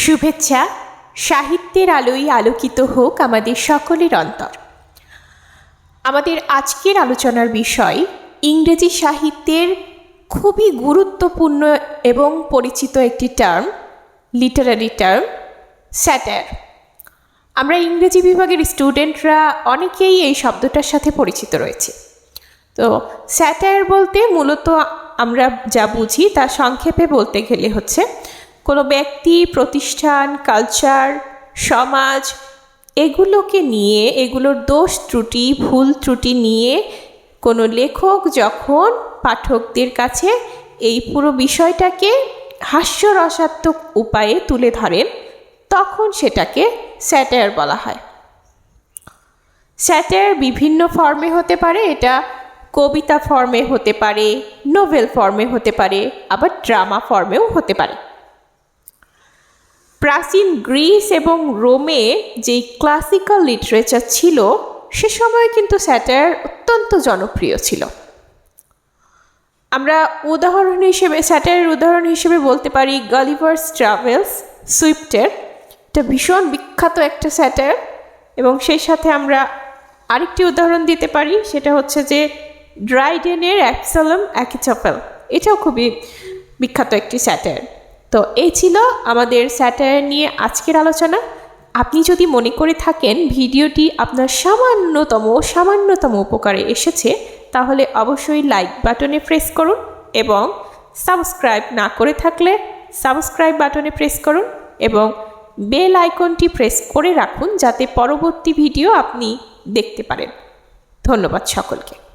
শুভেচ্ছা। সাহিত্যের আলোয় আলোকিত হোক আমাদের সকলের অন্তর। আমাদের আজকের আলোচনার বিষয় ইংরেজি সাহিত্যের খুবই গুরুত্বপূর্ণ এবং পরিচিত একটি টার্ম, লিটারারি টার্ম, স্যাটায়ার। আমরা ইংরেজি বিভাগের স্টুডেন্টরা অনেকেই এই শব্দটার সাথে পরিচিত রয়েছে। তো স্যাটায়ার বলতে মূলত আমরা যা বুঝি তা সংক্ষেপে বলতে গেলে হচ্ছে কোনো ব্যক্তি, প্রতিষ্ঠান, কালচার, সমাজ এগুলোকে নিয়ে, এগুলোর দোষ ত্রুটি, ভুল ত্রুটি নিয়ে কোনো লেখক যখন পাঠকদের কাছে এই পুরো বিষয়টাকে হাস্যরসাত্মক উপায়ে তুলে ধরেন, তখন সেটাকে স্যাটায়ার বলা হয়। স্যাটায়ার বিভিন্ন ফর্মে হতে পারে। এটা কবিতা ফর্মে হতে পারে, নোভেল ফর্মে হতে পারে, আবার ড্রামা ফর্মেও হতে পারে। প্রাচীন গ্রিস এবং রোমে যেই ক্লাসিক্যাল লিটারেচার ছিল, সে সময় কিন্তু স্যাটায়ার অত্যন্ত জনপ্রিয় ছিল। আমরা স্যাটায়ারের উদাহরণ হিসেবে বলতে পারি গালিভার্স ট্রাভেলস, সুইফটের। এটা ভীষণ বিখ্যাত একটা স্যাটায়ার। এবং সেই সাথে আমরা আরেকটি উদাহরণ দিতে পারি, সেটা হচ্ছে যে ড্রাইডেনের অ্যাবসালম অ্যাকিথোফেল। এটাও খুবই বিখ্যাত একটি স্যাটায়ার। তো এই ছিল আমাদের স্যাটায়ার নিয়ে আজকের আলোচনা। আপনি যদি মনে করে থাকেন ভিডিওটি আপনার সামান্যতম উপকারে এসেছে, তাহলে অবশ্যই লাইক বাটনে প্রেস করুন এবং সাবস্ক্রাইব না করে থাকলে সাবস্ক্রাইব বাটনে প্রেস করুন এবং বেল আইকনটি প্রেস করে রাখুন, যাতে পরবর্তী ভিডিও আপনি দেখতে পারেন। ধন্যবাদ সকলকে।